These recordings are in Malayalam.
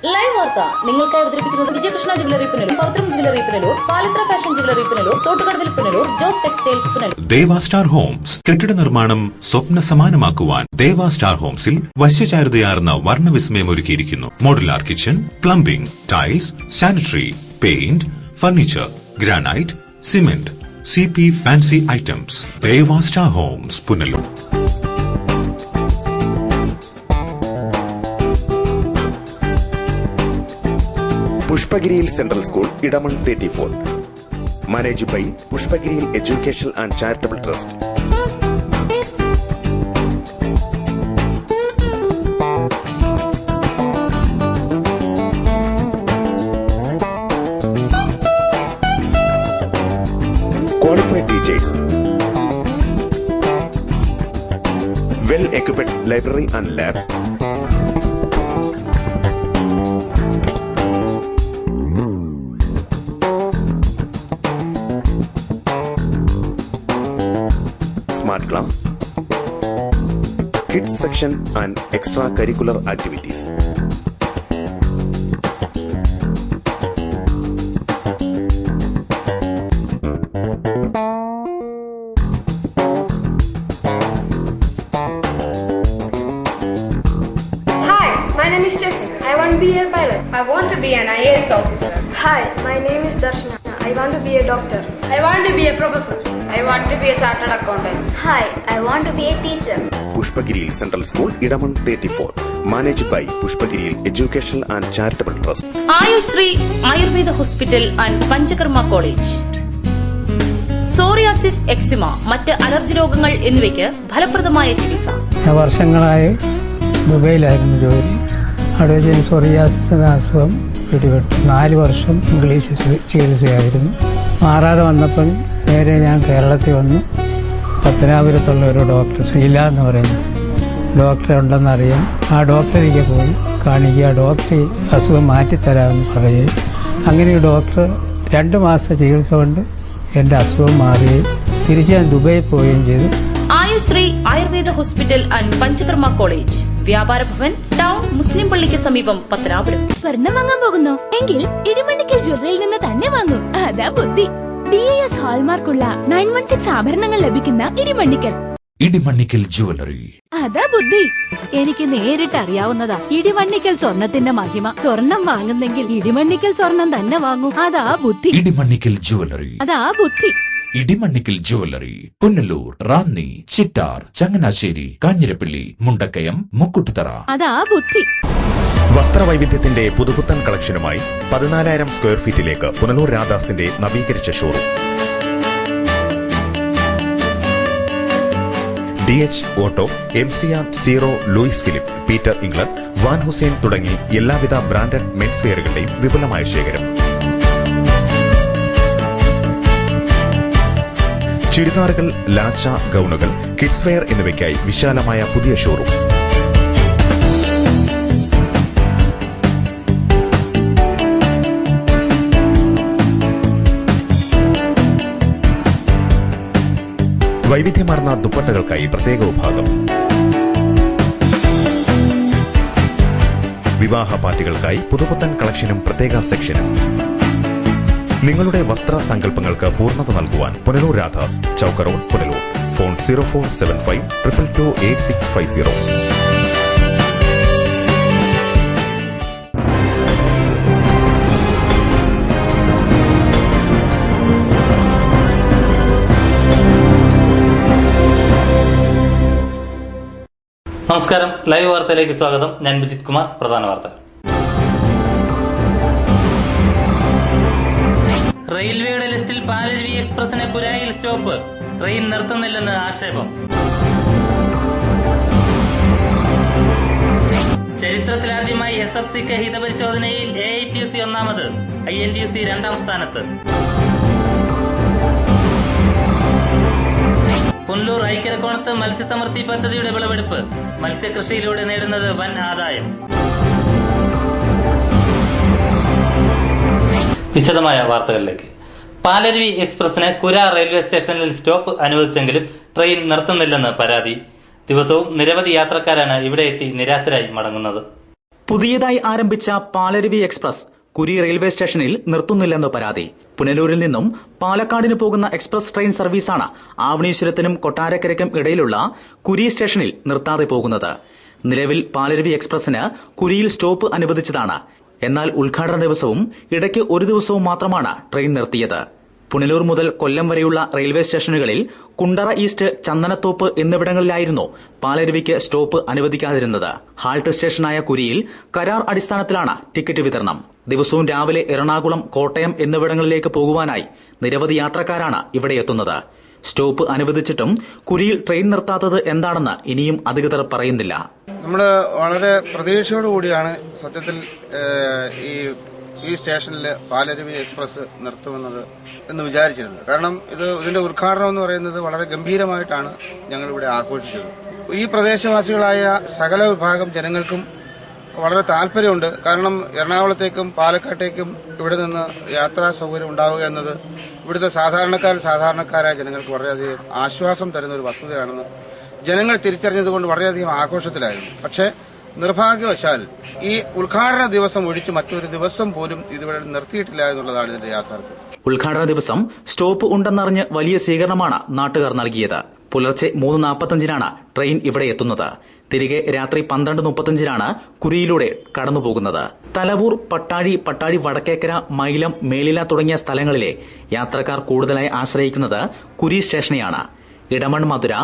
ലൈവ് വാർത്ത നിങ്ങൾക്കായി അവതരിപ്പിക്കുന്നത് Vijayakrishna jewellery Punalur, Pavithram jewellery Punalur, Palithra fashion jewellery Punalur, Thottukadavil Punalur, Jose textiles Punalur. Deva star homes കെട്ടിട നിർമ്മാണം സ്വപ്ന സമാനമാക്കുവാൻ ദേവ സ്റ്റാർ ഹോംസിൽ വശ്യചാരുതയാർന്ന വർണ്ണവിസ്മയം ഒരുക്കിയിരിക്കുന്നു. Modular kitchen, plumbing, tiles, sanitary, paint, furniture, granite, cement, CP fancy items. Deva star homes Punalur. Pushpagiriyil central school, Edamon 34. Manage by Pushpagiriyil education and charitable trust. Qualified teachers, well-equipped library and labs, smart class, kids section and extracurricular activities. My name is Stephen. I want to be a pilot. I want to be an IAS officer. Hi, my name is Darshana. I want to be a doctor. I want to be a professor. I want to be a chartered accountant. Hi, I want to be a teacher. Pushpagiriyil central school, Edamon 34. Manage by Pushpagiriyil education and charitable trust. Ayushree Ayurveda hospital and Panchakarma college. Psoriasis, eczema, മറ്റ് അലർജി രോഗങ്ങൾ എന്നിവയ്ക്ക് ഫലപ്രദമായ ചികിത്സ. വർഷങ്ങളായി ദുബൈയിലായിരുന്നു ജോലി. അവിടെ വെച്ച് സോറിയാസിസ് എന്ന അസുഖം പിടിപെട്ടു. 4 വർഷം ഇംഗ്ലീഷ് ചികിത്സയായിരുന്നു. മാറാതെ വന്നപ്പോൾ നേരെ ഞാൻ കേരളത്തിൽ വന്നു. പത്തനാപുരത്തുള്ള ഒരു ഡോക്ടർ, ശ്രീല എന്ന് പറയുന്ന ഡോക്ടറെ ഉണ്ടെന്നറിയാം. ആ ഡോക്ടറിലേക്ക് പോയി കാണിക്കുക. ഡോക്ടർ അസുഖം മാറ്റിത്തരാമെന്ന് പറയുകയും അങ്ങനെ ഡോക്ടർ 2 മാസത്തെ ചികിത്സ കൊണ്ട് എൻ്റെ അസുഖം മാറുകയും തിരിച്ച് ഞാൻ ദുബൈയിൽ പോവുകയും ചെയ്തു. Ayushree Ayurveda hospital and Panchakarma college, വ്യാപാര ഭവൻ, ടൗൺ മുസ്ലിം പള്ളിക്ക് സമീപം, പത്തനാപുരം. സ്വർണം വാങ്ങാൻ പോകുന്നു എങ്കിൽ ഇടിമണ്ണിക്കൽ ജ്വല്ലറിയിൽ നിന്ന് തന്നെ വാങ്ങൂ. അതാ ബുദ്ധി. BIS ഹാൾമാർക്കുള്ള 916 ആഭരണങ്ങൾ ലഭിക്കുന്ന ഇടിമണ്ണിക്കൽ ജ്വല്ലറി. അതാ ബുദ്ധി. എനിക്ക് നേരിട്ട് അറിയാവുന്നതാ ഇടിമണ്ണിക്കൽ സ്വർണത്തിന്റെ മഹിമ. സ്വർണം വാങ്ങുന്നെങ്കിൽ ഇടിമണ്ണിക്കൽ സ്വർണം തന്നെ വാങ്ങൂ. അതാ ബുദ്ധി. ഇടിമണ്ണിക്കൽ ജ്വല്ലറി. അതാ ബുദ്ധി. ഇടിമണ്ണിക്കൽ ജ്വല്ലറി, പുനലൂർ, റാന്നി, ചിറ്റാർ, ചങ്ങനാശ്ശേരി, കാഞ്ഞിരപ്പള്ളി, മുണ്ടക്കയം, മുക്കുട്ടുതറ. അതാ ബുദ്ധി. വസ്ത്രവൈവിധ്യത്തിന്റെ പുതുപുത്തൻ കളക്ഷനുമായി 14,000 സ്ക്വയർ ഫീറ്റിലേക്ക് പുനലൂർ രാധാസിന്റെ നവീകരിച്ച showroom. DH auto, MCR, zero, Louis Philippe, Peter England, Van Heusen തുടങ്ങി എല്ലാവിധ ബ്രാൻഡഡ് മെൻസ് വെയറുകളുടെയും വിപുലമായ ശേഖരം. ചുരിദാറുകൾ, ലാച്ച, ഗൗണുകൾ, കിഡ്സ് വെയർ എന്നിവയ്ക്കായി വിശാലമായ പുതിയ ഷോറൂം. വൈവിധ്യമാർന്ന ദുപ്പട്ടകൾക്കായി പ്രത്യേക വിഭാഗം. വിവാഹ പാർട്ടികൾക്കായി പുതുപുത്തൻ കളക്ഷനും പ്രത്യേക സെക്ഷനും. നിങ്ങളുടെ വസ്ത്ര സങ്കല്പങ്ങൾക്ക് പൂർണ്ണത നൽകുവാൻ പുനലൂർ രാധാസ്, ചൌക്ക റോഡ്, പുനലൂർ. ഫോൺ 0475 222 8650. നമസ്കാരം, ലൈവ് വാർത്തയിലേക്ക് സ്വാഗതം. ഞാൻ വിജിത് കുമാർ. പ്രധാന വാർത്തകൾ. റെയിൽവേയുടെ ലിസ്റ്റിൽ പാലരുവി എക്സ്പ്രസിന് കുരായിൽ സ്റ്റോപ്പ്. ട്രെയിൻ നിർത്തുന്നില്ലെന്ന് ആക്ഷേപം. ചരിത്രത്തിലാദ്യമായി SFCക്ക് ഹിതപരിശോധനയിൽ AITUC 1ാമത്, INTUC 2ാം സ്ഥാനത്ത്. പുനലൂർ ഐക്യരക്കോണത്ത് മത്സ്യസമൃദ്ധി പദ്ധതിയുടെ വിളവെടുപ്പ്. മത്സ്യകൃഷിയിലൂടെ നേടുന്നത് വൻ ആദായം. വിശദമായ വാർത്തകളിലേക്ക്. പാലരുവി എക്സ്പ്രസിന് കുരാ റെയിൽവേ സ്റ്റേഷനിൽ സ്റ്റോപ്പ് അനുവദിച്ചെങ്കിലും ട്രെയിൻ നിർത്തുന്നില്ലെന്ന് പരാതി. ദിവസവും നിരവധി യാത്രക്കാരാണ് ഇവിടെ എത്തി നിരാശരായി മടങ്ങുന്നത്. പുതിയതായി ആരംഭിച്ച പാലരുവി എക്സ്പ്രസ് കുരി റെയിൽവേ സ്റ്റേഷനിൽ നിർത്തുന്നില്ലെന്ന് പരാതി. പുനലൂരിൽ നിന്നും പാലക്കാടിന് പോകുന്ന എക്സ്പ്രസ് ട്രെയിൻ സർവീസാണ് ആവണീശ്വരത്തിനും കൊട്ടാരക്കരയ്ക്കും ഇടയിലുള്ള കുരി സ്റ്റേഷനിൽ നിർത്താതെ പോകുന്നത്. നിലവിൽ പാലരുവി എക്സ്പ്രസിന് കുരിയിൽ സ്റ്റോപ്പ് അനുവദിച്ചതാണ്. എന്നാൽ ഉദ്ഘാടന ദിവസവും ഇടയ്ക്ക് ഒരു ദിവസവും മാത്രമാണ് ട്രെയിൻ നിർത്തിയത്. പുനലൂർ മുതൽ കൊല്ലം വരെയുള്ള റെയിൽവേ സ്റ്റേഷനുകളിൽ കുണ്ടറ ഈസ്റ്റ്, ചന്ദനത്തോപ്പ് എന്നിവിടങ്ങളിലായിരുന്നു പാലരുവിക്ക് സ്റ്റോപ്പ് അനുവദിക്കാതിരുന്നത്. ഹാൾട്ട് സ്റ്റേഷനായ കുരിയിൽ കരാർ അടിസ്ഥാനത്തിലാണ് ടിക്കറ്റ് വിതരണം. ദിവസവും രാവിലെ എറണാകുളം, കോട്ടയം എന്നിവിടങ്ങളിലേക്ക് പോകുവാനായി നിരവധി യാത്രക്കാരാണ് ഇവിടെ എത്തുന്നത്. സ്റ്റോപ്പ് അനുവദിച്ചിട്ടും കുരിയിൽ ട്രെയിൻ നിർത്താത്തത് എന്താണെന്ന് ഇനിയും അധികൃതർ പറയുന്നില്ല. നമ്മൾ വളരെ പ്രതീക്ഷയോടുകൂടിയാണ് സത്യത്തിൽ ഈ സ്റ്റേഷനിൽ പാലരുവി എക്സ്പ്രസ് നിർത്തുമെന്നത് എന്ന് വിചാരിച്ചിരുന്നത്. കാരണം ഇതിന്റെ ഉദ്ഘാടനം എന്ന് പറയുന്നത് വളരെ ഗംഭീരമായിട്ടാണ് ഞങ്ങളിവിടെ ആഘോഷിച്ചത്. ഈ പ്രദേശവാസികളായ സകല വിഭാഗം ജനങ്ങൾക്കും വളരെ താല്പര്യമുണ്ട്. കാരണം എറണാകുളത്തേക്കും പാലക്കാട്ടേക്കും ഇവിടെ നിന്ന് യാത്രാ സൗകര്യം ഉണ്ടാവുക എന്നത് ഇവിടുത്തെ സാധാരണക്കാരായ ജനങ്ങൾക്ക് വളരെയധികം ആശ്വാസം തരുന്ന ഒരു വസ്തുതയാണെന്ന് ജനങ്ങൾ തിരിച്ചറിഞ്ഞതുകൊണ്ട് വളരെയധികം ആഘോഷത്തിലായിരുന്നു. പക്ഷേ നിർഭാഗ്യവശാൽ ഈ ഉദ്ഘാടന ദിവസം ഒഴിച്ച് മറ്റൊരു ദിവസം പോലും ഇതിവിടെ നിർത്തിയിട്ടില്ല എന്നുള്ളതാണ് ഇതിന്റെ യാഥാർത്ഥ്യം. ഉദ്ഘാടന ദിവസം സ്റ്റോപ്പ് ഉണ്ടെന്നറിഞ്ഞ് വലിയ സ്വീകരണമാണ് നാട്ടുകാർ നൽകിയത്. പുലർച്ചെ 3:45-നാണ് ട്രെയിൻ ഇവിടെ എത്തുന്നത്. തിരികെ രാത്രി 12:35-നാണ് കുരിയിലൂടെ കടന്നുപോകുന്നത്. തലവൂർ, പട്ടാഴി വടക്കേക്കര, മൈലം, മേലില തുടങ്ങിയ സ്ഥലങ്ങളിലെ യാത്രക്കാർ കൂടുതലായി ആശ്രയിക്കുന്നത് കുരി സ്റ്റേഷനെയാണ്. ഇടമൺ മധുര,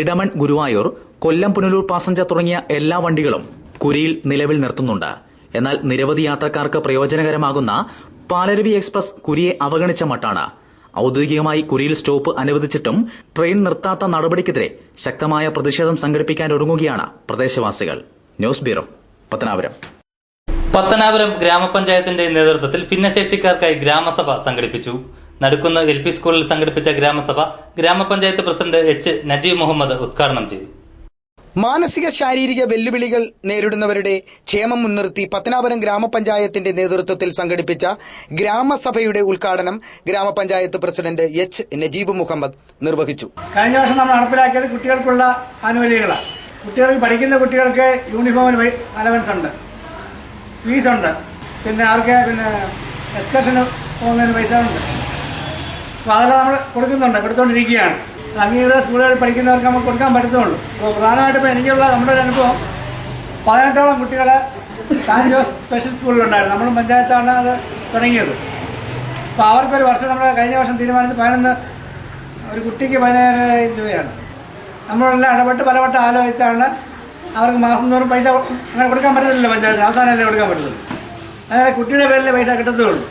ഇടമൺ ഗുരുവായൂർ, കൊല്ലം പുനലൂർ പാസഞ്ചർ തുടങ്ങിയ എല്ലാ വണ്ടികളും കുരിയിൽ നിലവിൽ നിർത്തുന്നുണ്ട്. എന്നാൽ നിരവധി യാത്രക്കാർക്ക് പ്രയോജനകരമാകുന്ന പാലരുവി എക്സ്പ്രസ് കുരിയെ അവഗണിച്ച മട്ടാണ്. ഔദ്യോഗികമായി കുരിയിൽ സ്റ്റോപ്പ് അനുവദിച്ചിട്ടും ട്രെയിൻ നിർത്താത്ത നടപടിക്കെതിരെ ശക്തമായ പ്രതിഷേധം സംഘടിപ്പിക്കാൻ ഒരുങ്ങുകയാണ് പ്രദേശവാസികൾ. News bureau, Pathanapuram. പത്തനാപുരം ഗ്രാമപഞ്ചായത്തിന്റെ നേതൃത്വത്തിൽ ഭിന്നശേഷിക്കാർക്കായി ഗ്രാമസഭ സംഘടിപ്പിച്ചു. നടുക്കുന്ന് LP സ്കൂളിൽ സംഘടിപ്പിച്ച ഗ്രാമസഭ ഗ്രാമപഞ്ചായത്ത് പ്രസിഡന്റ് H. നജീബ് മുഹമ്മദ് ഉദ്ഘാടനം ചെയ്തു. മാനസിക ശാരീരിക വെല്ലുവിളികൾ നേരിടുന്നവരുടെ ക്ഷേമം മുൻനിർത്തി പത്തനാപുരം ഗ്രാമപഞ്ചായത്തിന്റെ നേതൃത്വത്തിൽ സംഘടിപ്പിച്ച ഗ്രാമസഭയുടെ ഉദ്ഘാടനം ഗ്രാമപഞ്ചായത്ത് പ്രസിഡന്റ് H. നജീബ് മുഹമ്മദ് നിർവഹിച്ചു. കഴിഞ്ഞ വർഷം നമ്മൾ നടപ്പിലാക്കിയത് കുട്ടികൾക്കുള്ള ആനുകൂല്യങ്ങളാണ്. കുട്ടികൾക്ക് പഠിക്കുന്ന കുട്ടികൾക്ക് യൂണിഫോമിന് അലവൻസ് ഉണ്ട്, ഫീസ് ഉണ്ട്, പിന്നെ അവർക്ക് എക്സ്കർഷന് പോകുന്നതിന് പൈസ ഉണ്ട്. അപ്പോൾ അതെല്ലാം നമ്മൾ കൊടുത്തുകൊണ്ടിരിക്കുകയാണ്. അംഗീകൃത സ്കൂളുകളിൽ പഠിക്കുന്നവർക്ക് നമുക്ക് കൊടുക്കാൻ പറ്റത്തുള്ളൂ. അപ്പോൾ പ്രധാനമായിട്ടും ഇപ്പോൾ എനിക്കുള്ള നമ്മുടെ ഒരു അനുഭവം 18ഓളം കുട്ടികൾ സാൻ ജോസ് സ്പെഷ്യൽ സ്കൂളിലുണ്ടായിരുന്നു. നമ്മൾ പഞ്ചായത്താണ് അത് തുടങ്ങിയത്. അപ്പോൾ അവർക്കൊരു വർഷം നമ്മൾ കഴിഞ്ഞ വർഷം തീരുമാനിച്ച് ഒരു കുട്ടിക്ക് 15,000 രൂപയാണ്. നമ്മളെല്ലാം ഇടപെട്ട് പലവട്ടം ആലോചിച്ചാണ് അവർക്ക് മാസം തോറും പൈസ അങ്ങനെ കൊടുക്കാൻ പറ്റത്തില്ല. പഞ്ചായത്തിന് അവസാനമല്ലേ കൊടുക്കാൻ പറ്റത്തുള്ളൂ. അതായത് കുട്ടിയുടെ പേരിലെ പൈസ കിട്ടത്തുള്ളൂ.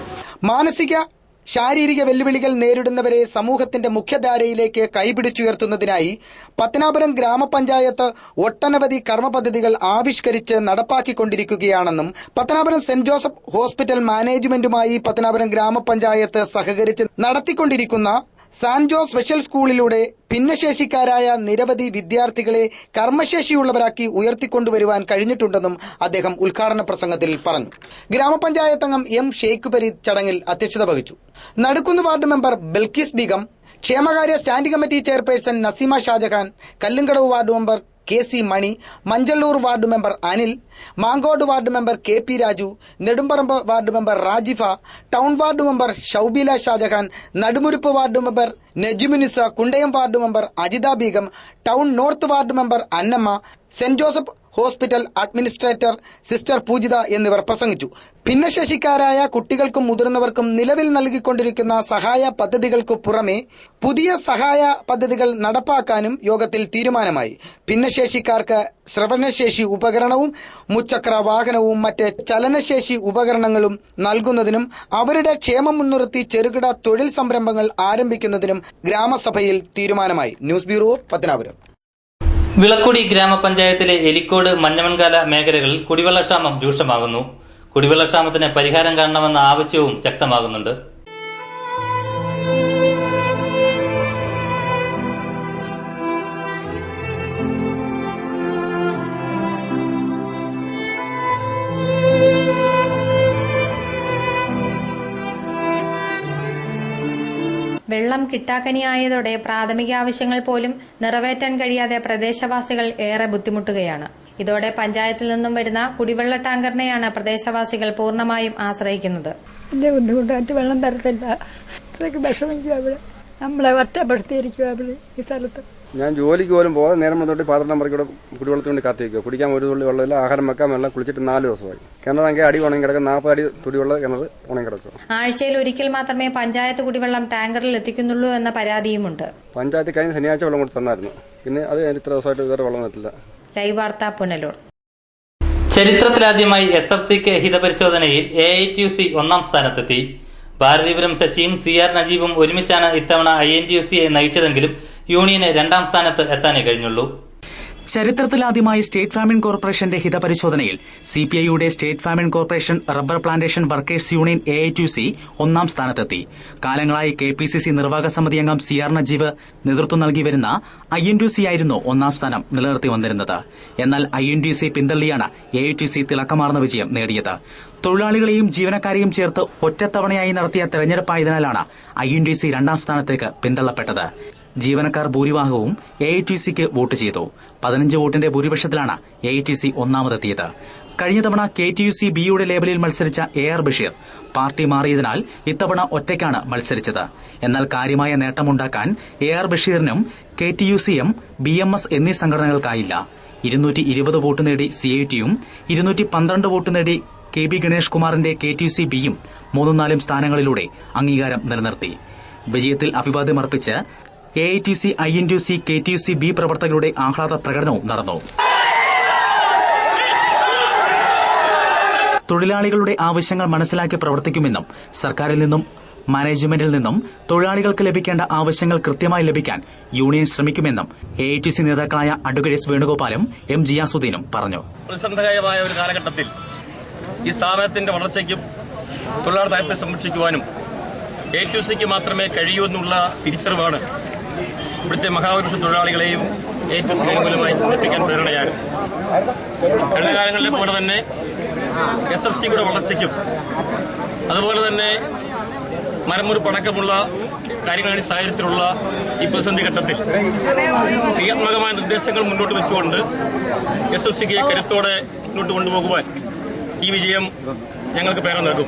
മാനസിക ശാരീരിക വെല്ലുവിളികൾ നേരിടുന്നവരെ സമൂഹത്തിന്റെ മുഖ്യധാരയിലേക്ക് കൈപിടിച്ചുയർത്തുന്നതിനായി പത്തനാപുരം ഗ്രാമപഞ്ചായത്ത് ഒട്ടനവധി കർമ്മ പദ്ധതികൾ ആവിഷ്കരിച്ച് നടപ്പാക്കിക്കൊണ്ടിരിക്കുകയാണെന്നും പത്തനാപുരം സെന്റ് ജോസഫ് ഹോസ്പിറ്റൽ മാനേജ്മെന്റുമായി പത്തനാപുരം ഗ്രാമപഞ്ചായത്ത് സഹകരിച്ച് നടത്തിക്കൊണ്ടിരിക്കുന്ന സാൻ ജോസ് സ്പെഷ്യൽ സ്കൂളിലൂടെ ഭിന്നശേഷിക്കാരായ നിരവധി വിദ്യാർത്ഥികളെ കർമ്മശേഷിയുള്ളവരാക്കി ഉയർത്തിക്കൊണ്ടുവരുവാൻ കഴിഞ്ഞിട്ടുണ്ടെന്നും അദ്ദേഹം ഉദ്ഘാടന പ്രസംഗത്തിൽ പറഞ്ഞു. ഗ്രാമപഞ്ചായത്ത് അംഗം M. ഷെയ്ഖ് പരീദ് ചടങ്ങിൽ അധ്യക്ഷത വഹിച്ചു. നടുക്കുന്ന് വാർഡ് മെമ്പർ ബൽക്കീസ് ബീഗം, ക്ഷേമകാര്യ standing committee chairperson Naseema Shajahan, Kallumkadavu ward member KC Mani, Manjallur ward member Anil, Mankode ward member KP Raju, Nedumparambu ward member Rajifa, town ward member Shoubeela Shajahan, Nadumuruppu ward member Najimunisa, Kundayam ward member Ajitha Beegum, town north ward member Annamma, saint Joseph hospital administrator sister Poojitha എന്നിവർ പ്രസംഗിച്ചു. ഭിന്നശേഷിക്കാരായ കുട്ടികൾക്കും മുതിർന്നവർക്കും നിലവിൽ നൽകിക്കൊണ്ടിരിക്കുന്ന സഹായ പദ്ധതികൾക്കു പുറമെ പുതിയ സഹായ പദ്ധതികൾ നടപ്പാക്കാനും യോഗത്തിൽ തീരുമാനമായി. ഭിന്നശേഷിക്കാർക്ക് ശ്രവണശേഷി ഉപകരണവും മുച്ചക്ര വാഹനവും മറ്റ് ചലനശേഷി ഉപകരണങ്ങളും നൽകുന്നതിനും അവരുടെ ക്ഷേമം മുൻനിർത്തി ചെറുകിട തൊഴിൽ സംരംഭങ്ങൾ ആരംഭിക്കുന്നതിനും ഗ്രാമസഭയിൽ തീരുമാനമായി. News bureau, Pathanapuram. വിളക്കുടി ഗ്രാമപഞ്ചായത്തിലെ എലിക്കോട്, മഞ്ഞമൺകാല മേഖലകളിൽ കുടിവെള്ളക്ഷാമം രൂക്ഷമാകുന്നു. കുടിവെള്ളക്ഷാമത്തിന് പരിഹാരം കാണണമെന്ന ആവശ്യവും ശക്തമാകുന്നുണ്ട്. വെള്ളം കിട്ടാക്കനിയായതോടെ പ്രാഥമിക ആവശ്യങ്ങൾ പോലും നിറവേറ്റാൻ കഴിയാതെ പ്രദേശവാസികൾ ഏറെ ബുദ്ധിമുട്ടുകയാണ്. ഇതോടെ പഞ്ചായത്തിൽ നിന്നും വരുന്ന കുടിവെള്ള ടാങ്കറിനെയാണ് പ്രദേശവാസികൾ പൂർണ്ണമായും ആശ്രയിക്കുന്നത്. എന്റെ ബുദ്ധിമുട്ടായിട്ട് വെള്ളം തരത്തില്ല, അത്രയ്ക്ക് വിഷമിക്കുക. അവിടെ നമ്മളെ ഒറ്റപ്പെടുത്തിയിരിക്കുക അവിടെ ഈ സ്ഥലത്ത്. ഞാൻ ജോലിക്ക് പോലും പോകാതെ നേരം വന്നോട്ട് 12 നമ്പർ കുടിവെള്ളത്തിന് വേണ്ടി കാത്തിരിക്കുക. കുടിക്കാൻ ഒരു തുള്ളി വെള്ളമില്ല, ആഹാരം വെക്കാൻ വെള്ളം, കുളിച്ചിട്ട് 4 ദിവസമായി. കിണറാണെങ്കിൽ അടി ഉണങ്ങി കിടക്കും, 40 അടി തുടിയുള്ള കിണർ ഉണങ്ങി കിടക്കും. ആഴ്ചയിൽ ഒരിക്കൽ മാത്രമേ പഞ്ചായത്ത് കുടിവെള്ളം ടാങ്കറിൽ എത്തിക്കുന്നുള്ളൂ എന്ന പരാതിയുമുണ്ട്. പഞ്ചായത്ത് കഴിഞ്ഞ ശനിയാഴ്ച വെള്ളം കൊടുത്ത് തന്നായിരുന്നു, പിന്നെ അത് ഇത്ര ദിവസമായിട്ട് വേറെ വെള്ളം വന്നിട്ടില്ല. ലൈവ് വാർത്ത പുനലൂർ. ചരിത്രത്തിലാദ്യമായി SFCക്ക് ഹിതപരിശോധനയിൽ AITUC 1ാം സ്ഥാനത്തെത്തി. ഭാരതീപുരം ശശിയും CR നജീബും ഒരുമിച്ചാണ് ഇത്തവണ INTUCയെ നയിച്ചതെങ്കിലും യൂണിയന് 2ാം സ്ഥാനത്ത് എത്താനേ കഴിഞ്ഞുള്ളൂ. ചരിത്രത്തിലാദ്യമായി സ്റ്റേറ്റ് ഫാമിൻ കോർപ്പറേഷന്റെ ഹിതപരിശോധനയിൽ CPIയുടെ state farming corporation rubber plantation workers union AITUC 1ാം സ്ഥാനത്തെത്തി. കാലങ്ങളായി KPCC നിർവാഹക സമിതി അംഗം CR നജീബ് നേതൃത്വം നൽകി വരുന്ന INTUC ആയിരുന്നു 1ാം സ്ഥാനം നിലനിർത്തി വന്നിരുന്നത്. എന്നാൽ INTUC പിന്തള്ളിയാണ് AITUC തിളക്കമാർന്ന വിജയം നേടിയത്. തൊഴിലാളികളെയും ജീവനക്കാരെയും ചേർത്ത് ഒറ്റത്തവണയായി നടത്തിയ തെരഞ്ഞെടുപ്പായതിനാലാണ് INTUC 2ാം സ്ഥാനത്തേക്ക് പിന്തള്ളപ്പെട്ടത്. ജീവനക്കാർ ഭൂരിഭാഗവും AITUCക്ക് വോട്ട് ചെയ്തു. 15 വോട്ടിന്റെ ഭൂരിപക്ഷത്തിലാണ് AITUC 1ാമതെത്തിയത്. കഴിഞ്ഞ തവണ KTUC ബിയുടെ ലേബലിൽ മത്സരിച്ച AR ബഷീർ പാർട്ടി മാറിയതിനാൽ ഇത്തവണ ഒറ്റയ്ക്കാണ് മത്സരിച്ചത്. എന്നാൽ കാര്യമായ നേട്ടമുണ്ടാക്കാൻ AR ബഷീറിനും KTUCM, BMS എന്നീ സംഘടനകൾക്കായില്ല. 220 വോട്ട് നേടി CITയും 212 വോട്ട് നേടി KB ഗണേഷ് കുമാറിന്റെ KTUC ബിയും 3-4 സ്ഥാനങ്ങളിലൂടെ അംഗീകാരം നിലനിർത്തി. വിജയത്തിൽ അഭിവാദ്യമർപ്പിച്ച് AITUC, INTUC, KTUC ബി പ്രവർത്തകരുടെ ആഹ്ലാദ പ്രകടനവും നടന്നു. തൊഴിലാളികളുടെ ആവശ്യങ്ങൾ മനസ്സിലാക്കി പ്രവർത്തിക്കുമെന്നും സർക്കാരിൽ നിന്നും മാനേജ്മെന്റിൽ നിന്നും തൊഴിലാളികൾക്ക് ലഭിക്കേണ്ട ആവശ്യങ്ങൾ കൃത്യമായി ലഭിക്കാൻ യൂണിയൻ ശ്രമിക്കുമെന്നും AITUC നേതാക്കളായ അഡ്വക്കേറ്റ് S വേണുഗോപാലും M ജിയാസുദ്ദീനും പറഞ്ഞു. പ്രതിസന്ധികരമായ ഒരു കാലഘട്ടത്തിൽ ഈ സ്ഥാപനത്തിന്റെ വളർച്ചയ്ക്കും തൊഴിലാളി താൽപര്യം സംരക്ഷിക്കുവാനും AITUCക്ക് മാത്രമേ കഴിയൂ എന്നുള്ള തിരിച്ചറിവാണ് ഇവിടുത്തെ മഹാപുരുഷ തൊഴിലാളികളെയും AITUC അനുകൂലമായി ചിന്തിപ്പിക്കാൻ പ്രേരണയാണ്. കഴിഞ്ഞ കാലങ്ങളിലെ പോലെ തന്നെ SFCയുടെ വളർച്ചയ്ക്കും അതുപോലെ തന്നെ മരമുറിപ്പടക്കമുള്ള കാര്യങ്ങളുടെ സാഹചര്യത്തിലുള്ള ഈ പ്രതിസന്ധി ഘട്ടത്തിൽ ക്രിയാത്മകമായ നിർദ്ദേശങ്ങൾ മുന്നോട്ട് വെച്ചുകൊണ്ട് SFCക്ക് കരുത്തോടെ മുന്നോട്ട് കൊണ്ടുപോകുവാൻ ഈ വിജയം ഞങ്ങൾക്ക് പേര് നൽകും.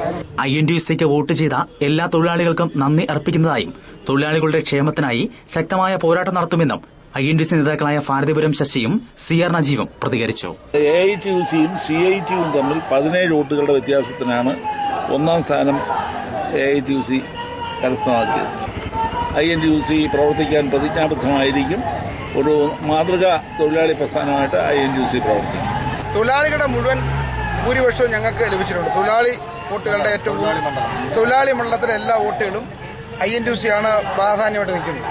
INTUCക്ക് വോട്ട് ചെയ്ത എല്ലാ തൊഴിലാളികൾക്കും നന്ദി അർപ്പിക്കുന്നതായും തൊഴിലാളികളുടെ ക്ഷേമത്തിനായി ശക്തമായ പോരാട്ടം നടത്തുമെന്നും INTUC നേതാക്കളായ ഭാരതീപുരം ശശിയും CR നജീബും പ്രതികരിച്ചു. AITUCയും CITയും തമ്മിൽ 17 വോട്ടുകളുടെ വ്യത്യാസത്തിനാണ് 1ാം സ്ഥാനം AITUC കരസ്ഥമാക്കിയത്. INTUC പ്രവർത്തിക്കാൻ പ്രതിജ്ഞാബദ്ധമായിരിക്കും. ഒരു മാതൃകാ തൊഴിലാളി പ്രസ്ഥാനമായിട്ട് INTUC പ്രവർത്തിക്കും. തൊഴിലാളികളുടെ മുഴുവൻ ഭൂരിപക്ഷവും ഞങ്ങൾക്ക് ലഭിച്ചിട്ടുണ്ട്. തൊഴിലാളി വോട്ടുകളുടെ ഏറ്റവും തൊഴിലാളി മണ്ഡലത്തിലെ എല്ലാ വോട്ടുകളും INTUCയാണ് പ്രാധാന്യമായിട്ട് നിൽക്കുന്നത്.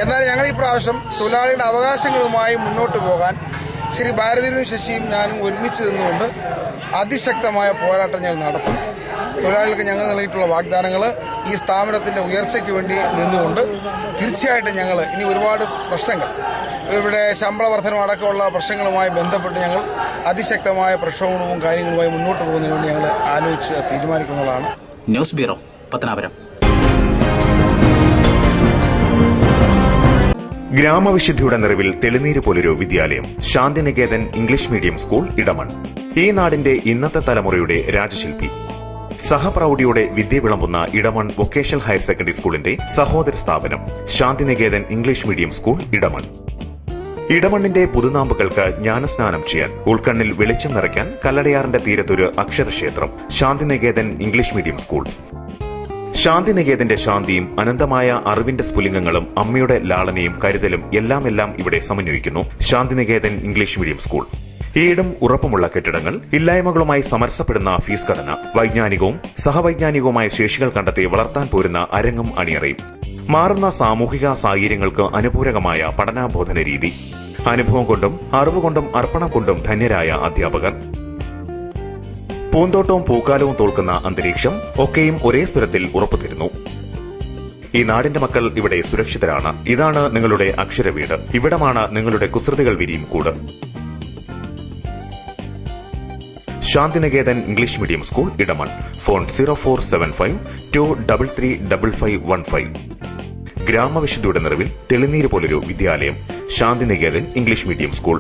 എന്നാൽ ഞങ്ങൾ ഈ പ്രാവശ്യം തൊഴിലാളികളുടെ അവകാശങ്ങളുമായി മുന്നോട്ട് പോകാൻ ശ്രീ ഭാരതീപുരം ശശിയും ഞാനും ഒരുമിച്ച് നിന്നുകൊണ്ട് അതിശക്തമായ പോരാട്ടം ഞങ്ങൾ നടത്തും. തൊഴിലാളികൾക്ക് ഞങ്ങൾ നൽകിയിട്ടുള്ള വാഗ്ദാനങ്ങൾ ഈ സ്ഥാപനത്തിന്റെ ഉയർച്ചയ്ക്ക് വേണ്ടി നിന്നുകൊണ്ട് തീർച്ചയായിട്ടും ഞങ്ങൾ ഇനി ഒരുപാട് പ്രശ്നങ്ങൾ ഇവിടെ ശമ്പള വർധനം അടക്കമുള്ള പ്രശ്നങ്ങളുമായി ബന്ധപ്പെട്ട് ഞങ്ങൾ അതിശക്തമായ പ്രക്ഷോഭവും കാര്യങ്ങളുമായി മുന്നോട്ട് പോകുന്നതിന് വേണ്ടി ഞങ്ങൾ ആലോചിച്ച് തീരുമാനിക്കുന്നതാണ്. News bureau, Pathanapuram. ഗ്രാമവിശുദ്ധിയുടെ നിറവിൽ തെളിനീര് പോലൊരു വിദ്യാലയം, Santhinikethan English medium school, Edamon. ഈ നാടിന്റെ ഇന്നത്തെ തലമുറയുടെ രാജശില്പി. സഹപ്രൗഢിയോടെ വിദ്യ വിളമ്പുന്ന ഇടമൺ വൊക്കേഷണൽ ഹയർ സെക്കൻഡറി സ്കൂളിന്റെ സഹോദര സ്ഥാപനം Santhinikethan English medium school, Edamon. ഇടമണ്ണിന്റെ പുതുനാമ്പുകൾക്ക് ജ്ഞാനസ്നാനം ചെയ്യാൻ, ഉൾക്കണ്ണിൽ വെളിച്ചം നിറയ്ക്കാൻ കല്ലടയാറിന്റെ തീരത്തൊരു അക്ഷരക്ഷേത്രം, ശാന്തിനികേതൻ ഇംഗ്ലീഷ് മീഡിയം സ്കൂൾ. ശാന്തിനികേതന്റെ ശാന്തിയും അനന്തമായ അറിവിന്റെ സ്ഫുലിംഗങ്ങളും അമ്മയുടെ ലാളനയും കരുതലും എല്ലാം ഇവിടെ സമന്വയിക്കുന്നു ശാന്തിനികേതൻ ഇംഗ്ലീഷ് മീഡിയം സ്കൂൾ. ഈടും ഉറപ്പുമുള്ള കെട്ടിടങ്ങൾ, ഇല്ലായ്മകളുമായി സമരസപ്പെടുന്ന ഫീസ് ഘടന, വൈജ്ഞാനികവും സഹവൈജ്ഞാനികവുമായ ശേഷികൾ കണ്ടെത്തി വളർത്താൻ പോരുന്ന അരങ്ങും അണിയറയും, മാറുന്ന സാമൂഹിക സാഹചര്യങ്ങൾക്ക് അനുപൂരകമായ പഠനാബോധന രീതി, അനുഭവം കൊണ്ടും അറിവുകൊണ്ടും അർപ്പണം കൊണ്ടും ധന്യരായ അധ്യാപകർ, പൂന്തോട്ടവും പൂക്കാലവും തോൽക്കുന്ന അന്തരീക്ഷം ഒക്കെയും ഒരേ സ്വരത്തിൽ ഉറപ്പുതരുന്നു. ഈ നാടിന്റെ മക്കൾ ഇവിടെ സുരക്ഷിതരാണ്. ഇതാണ് നിങ്ങളുടെ അക്ഷരവീട്. ഇവിടമാണ് നിങ്ങളുടെ കുസൃതികൾ വിരിയും കൂട്. Shantiniketan English medium school, Edamon. Phone 0475233515. ഗ്രാമവിശുദ്ധിയുടെ നിറവിൽ തെളിനീര് പോലൊരു വിദ്യാലയം, ശാന്തിനികേതൻ ഇംഗ്ലീഷ് മീഡിയം സ്കൂൾ.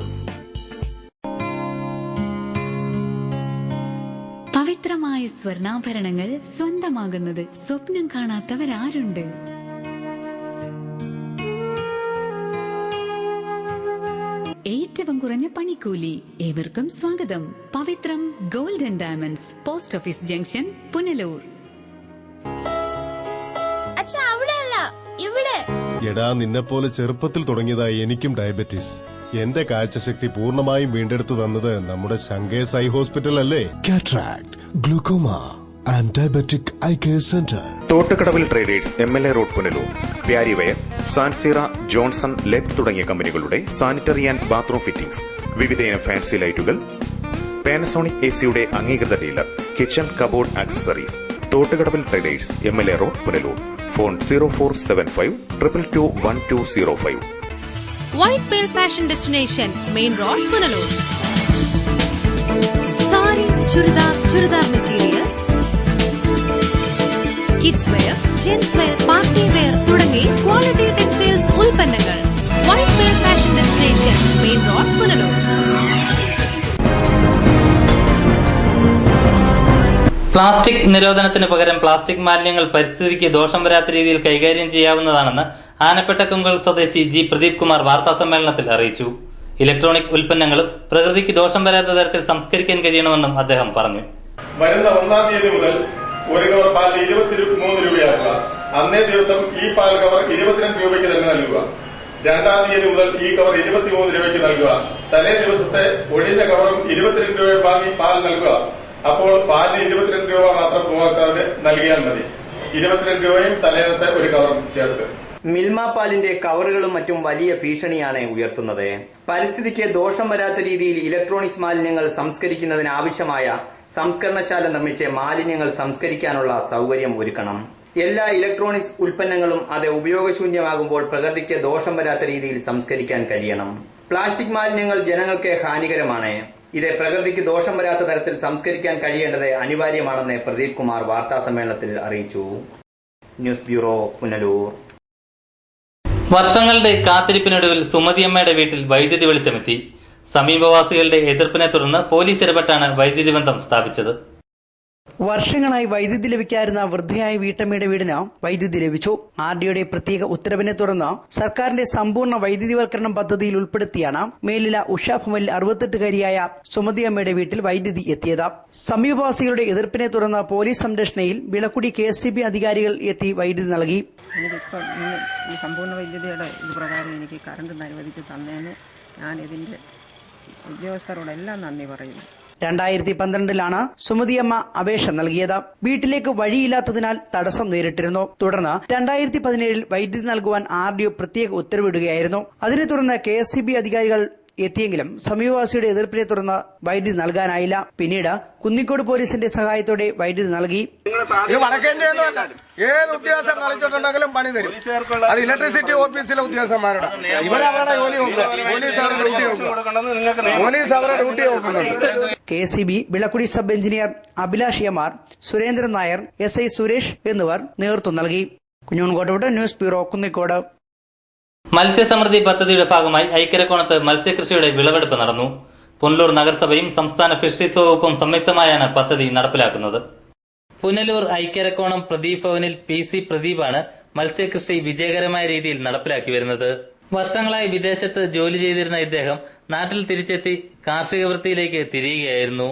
സ്വർണ്ണാഭരണങ്ങൾ സ്വന്തമാകുന്നത് സ്വപ്നം കാണാത്തവരാരുണ്ട്? ഏറ്റവും കുറഞ്ഞ പണിക്കൂലി. ഏവർക്കും സ്വാഗതം. Pavithram gold and diamonds, post office junction, Punalur. എടാ, നിന്നെപ്പോലെ ചെറുപ്പത്തിൽ തുടങ്ങിയതായി എനിക്കും ഡയബറ്റീസ്. എന്റെ കാഴ്ചശക്തി പൂർണ്ണമായും വീണ്ടെടുത്തു തന്നത് നമ്മുടെ ശങ്കേഴ്സ് ഐ ഹോസ്പിറ്റൽ അല്ലേ? Cataract, glaucoma and diabetic eye care centre. Thottukadavil traders, MLA road, Punalur. Parryware, സാൻസീറ, ജോൺസൺ, ലെബ് തുടങ്ങിയ കമ്പനികളുടെ സാനിറ്ററി ആൻഡ് ബാത്റൂം ഫിറ്റിംഗ്സ്, വിവിധയിനം ഫാൻസി ലൈറ്റുകൾ, പാനസോണിക് AC-യുടെ അംഗീകൃത dealer, kitchen cupboard accessories. Thottukadavil traders, MLA road, Punalur. Phone 0475 222 1205. White pearl fashion destination, main road, Punalur. Sari, churidar materials, kids wear, gents wear, party wear തുടങ്ങി ക്വാളിറ്റി ടെക്സ്റ്റൈൽസ് ഉൽപ്പന്നങ്ങൾ. White pearl fashion destination, main road, Punalur. Plastic നിരോധനത്തിന് പകരം പ്ലാസ്റ്റിക് മാലിന്യങ്ങൾ പരിസ്ഥിതിക്ക് ദോഷം വരാത്ത രീതിയിൽ കൈകാര്യം ചെയ്യാവുന്നതാണെന്ന് ആനപ്പെട്ടക്കുങ്കൽ സ്വദേശി G. പ്രദീപ് കുമാർ വാർത്താസമ്മേളനത്തിൽ അറിയിച്ചു. ഇലക്ട്രോണിക് ഉൽപ്പന്നങ്ങളും പ്രകൃതിക്ക് ദോഷം വരാത്ത തരത്തിൽ സംസ്കരിക്കാൻ കഴിയണമെന്നും അദ്ദേഹം പറഞ്ഞു. വരുന്ന 1-ാം തീയതി മുതൽ ഒരു കവർ പാലിന് 23 രൂപയാക്കുക. അന്നേ ദിവസം ഈ പാൽ കവർ 22 രൂപയ്ക്ക് തന്നെ നൽകുക. 2-ാം തീയതി മുതൽ ഈ കവർ 23 രൂപയ്ക്ക് നൽകുക. തലേ ദിവസത്തെ ഒഴിഞ്ഞ കവറും 22 രൂപ വാങ്ങി പാൽ നൽകുക. അപ്പോൾ പാലിന് 22 രൂപ മാത്രം ഉപഭോക്താവിന് നൽകിയാൽ മതി. 22 രൂപയും തലേന്നത്തെ ഒരു കവറും ചേർത്ത്. മിൽമ പാലിന്റെ കവറുകളും മറ്റും വലിയ ഭീഷണിയാണ് ഉയർത്തുന്നത്. പരിസ്ഥിതിക്ക് ദോഷം വരാത്ത രീതിയിൽ ഇലക്ട്രോണിക്സ് മാലിന്യങ്ങൾ സംസ്കരിക്കുന്നതിന് ആവശ്യമായ സംസ്കരണശാല നിർമ്മിച്ച് മാലിന്യങ്ങൾ സംസ്കരിക്കാനുള്ള സൗകര്യം ഒരുക്കണം. എല്ലാ ഇലക്ട്രോണിക്സ് ഉൽപ്പന്നങ്ങളും അത് ഉപയോഗശൂന്യമാകുമ്പോൾ പ്രകൃതിക്ക് ദോഷം വരാത്ത രീതിയിൽ സംസ്കരിക്കാൻ കഴിയണം. പ്ലാസ്റ്റിക് മാലിന്യങ്ങൾ ജനങ്ങൾക്ക് ഹാനികരമാണ്. ഇത് പ്രകൃതിക്ക് ദോഷം വരാത്ത തരത്തിൽ സംസ്കരിക്കാൻ കഴിയേണ്ടത് അനിവാര്യമാണെന്ന് പ്രദീപ് കുമാർ വാർത്താസമ്മേളനത്തിൽ അറിയിച്ചു. News bureau, Punalur. വർഷങ്ങളുടെ കാത്തിരിപ്പിനൊടുവിൽ സുമതിയമ്മയുടെ വീട്ടിൽ വൈദ്യുതി വെളിച്ചമെത്തി. സമീപവാസികളുടെ എതിർപ്പിനെ തുടർന്ന് പോലീസ് ഇടപെട്ടാണ് വൈദ്യുതി ബന്ധം സ്ഥാപിച്ചത്. വർഷങ്ങളായി വൈദ്യുതി ലഭിക്കാതിരുന്ന വൃദ്ധയായ വീട്ടമ്മയുടെ വീടിന് വൈദ്യുതി ലഭിച്ചു. RDOയുടെ പ്രത്യേക ഉത്തരവിനെ തുടർന്ന് സർക്കാരിന്റെ സമ്പൂർണ്ണ വൈദ്യുതിവൽക്കരണം പദ്ധതിയിൽ ഉൾപ്പെടുത്തിയാണ് മേലില ഉഷാഭവനിൽ 68-കാരിയായ സുമതിയമ്മയുടെ വീട്ടിൽ വൈദ്യുതി എത്തിയത്. സമീപവാസികളുടെ എതിർപ്പിനെ തുടർന്ന് പോലീസ് സംരക്ഷണയിൽ വിളക്കുടി KSCB അധികാരികൾ എത്തി വൈദ്യുതി നൽകി. എനിക്കിപ്പം ഈ സമ്പൂർണ്ണ വൈദ്യുതിയുടെ ഇതുപ്രകാരം എനിക്ക് കറണ്ട് അനുവദിച്ച് തന്നതിന് ഞാൻ ഇതിന്റെ ഉദ്യോഗസ്ഥരോടെല്ലാം നന്ദി പറയുന്നു. 2012 സുമതിയമ്മ അപേക്ഷ നൽകിയത്. വീട്ടിലേക്ക് വഴിയില്ലാത്തതിനാൽ തടസ്സം നേരിട്ടിരുന്നു. തുടർന്ന് 2017 വൈദ്യുതി നൽകുവാൻ RDO പ്രത്യേക ഉത്തരവിടുകയായിരുന്നു. അതിനെ തുടർന്ന് KSCB അധികാരികൾ എത്തിയെങ്കിലും സമീപവാസിയുടെ എതിർപ്പിനെ തുടർന്ന് വൈദ്യുതി നൽകാനായില്ല. പിന്നീട് കുന്നിക്കോട് പോലീസിന്റെ സഹായത്തോടെ വൈദ്യുതി നൽകി. ഏത് ഉദ്യോഗസ്ഥൻ കളിച്ചിട്ടുണ്ടെങ്കിലും പണി തരും. അത് ഇലക്ട്രിസിറ്റി ഓഫീസിലെ ഉദ്യോഗസ്ഥന്മാരുടെ ഇവരവരുടെ ജോലി നോക്കുക. പോലീസ് അവരുടെ ഡ്യൂട്ടി നോക്കുന്നുണ്ട്. KSCB Vilakkudi sub engineer Abhilash എമാർ, സുരേന്ദ്രൻ നായർ, SI സുരേഷ് എന്നിവർ നേതൃത്വം നൽകി. കുഞ്ഞോൺകോട്ട, ന്യൂസ് ബ്യൂറോ, കുന്നിക്കോട്. മത്സ്യസമൃദ്ധി പദ്ധതിയുടെ ഭാഗമായി ഐക്കരക്കോണത്ത് മത്സ്യകൃഷിയുടെ വിളവെടുപ്പ് നടന്നു. പുനലൂർ നഗരസഭയും സംസ്ഥാന ഫിഷറീസ് വകുപ്പും സംയുക്തമായാണ് പദ്ധതി നടപ്പിലാക്കുന്നത്. പുനലൂർ ഐക്കരക്കോണം പ്രദീപ് ഭവനിൽ PC പ്രദീപാണ് മത്സ്യകൃഷി വിജയകരമായ രീതിയിൽ നടപ്പിലാക്കി വരുന്നത്. വർഷങ്ങളായി വിദേശത്ത് ജോലി ചെയ്തിരുന്ന ഇദ്ദേഹം നാട്ടിൽ തിരിച്ചെത്തി കാർഷിക വൃത്തിയിലേക്ക് തിരിയുകയായിരുന്നു.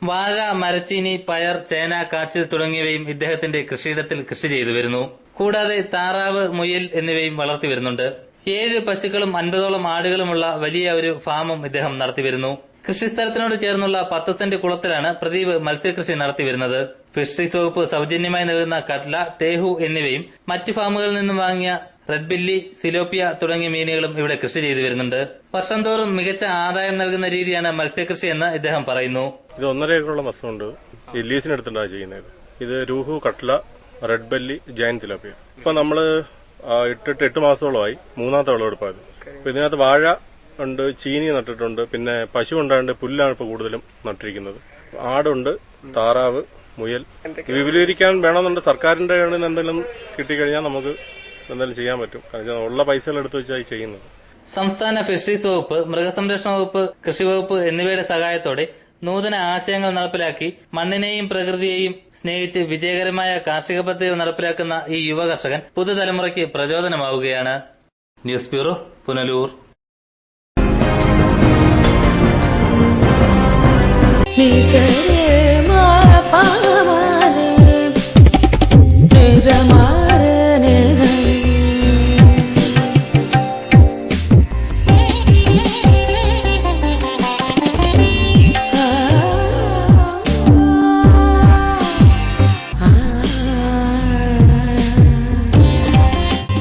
വാഴ, മരച്ചീനി, പയർ, ചേന, കാച്ചിൽ തുടങ്ങിയവയും ഇദ്ദേഹത്തിന്റെ കൃഷിയിടത്തിൽ കൃഷി ചെയ്തു വരുന്നു. കൂടാതെ താറാവ്, മുയൽ എന്നിവയും വളർത്തി വരുന്നുണ്ട്. 7 പശുക്കളും 50ഓളം ആടുകളുമുള്ള വലിയ ഒരു ഫാമും ഇദ്ദേഹം നടത്തിവരുന്നു. കൃഷിസ്ഥലത്തിനോട് ചേർന്നുള്ള 10 സെന്റ് കുളത്തിലാണ് പ്രദീപ് മത്സ്യകൃഷി നടത്തിവരുന്നത്. ഫിഷറീസ് വകുപ്പ് സൗജന്യമായി നൽകുന്ന കട്ല, തേഹു എന്നിവയും മറ്റ് ഫാമുകളിൽ നിന്നും വാങ്ങിയ റെഡ് ബില്ലി, സിലോപ്പിയ തുടങ്ങിയ മീനുകളും ഇവിടെ കൃഷി ചെയ്തു വരുന്നുണ്ട്. വർഷം തോറും മികച്ച ആദായം നൽകുന്ന രീതിയാണ് മത്സ്യകൃഷി എന്ന് ഇദ്ദേഹം പറയുന്നു. ഇത് 1.5 ഏക്കറുള്ള മത്സ്യമുണ്ട്. ലീസിനെടുത്തിട്ടാണ് ചെയ്യുന്നത്. ഇത് രൂഹു, കട്ല, റെഡ് ബെല്ലി, ജയന്റ് തിലാപ്പിയ. ഇപ്പൊ നമ്മള് ഇട്ടിട്ട് 8 മാസത്തോളമായി, 3ാമത്തെ വിളവെടുപ്പായത്. അപ്പൊ ഇതിനകത്ത് വാഴ ഉണ്ട്, ചീനി നട്ടിട്ടുണ്ട്, പിന്നെ പശു ഉണ്ടാണ്ട് പുല്ലാണ് ഇപ്പൊ കൂടുതലും നട്ടിരിക്കുന്നത്. ആടുണ്ട്, താറാവ്, മുയൽ. വിപുലീകരിക്കാൻ വേണമെന്നുണ്ട്. സർക്കാരിന്റെ എന്തെങ്കിലും കിട്ടിക്കഴിഞ്ഞാൽ നമുക്ക് എന്തെങ്കിലും ചെയ്യാൻ പറ്റും. കാരണം ഉള്ള പൈസകൾ എടുത്തു വെച്ചായി ചെയ്യുന്നത്. സംസ്ഥാന ഫിഷറീസ് വകുപ്പ്, മൃഗസംരക്ഷണ വകുപ്പ്, കൃഷി വകുപ്പ് എന്നിവയുടെ സഹായത്തോടെ നൂതന ആശയങ്ങൾ നടപ്പിലാക്കി മണ്ണിനെയും പ്രകൃതിയെയും സ്നേഹിച്ച് വിജയകരമായ കാർഷിക പദ്ധതികൾ നടപ്പിലാക്കുന്ന ഈ യുവ കർഷകൻ പുതുതലമുറയ്ക്ക് പ്രചോദനമാവുകയാണ്. News bureau, Punalur.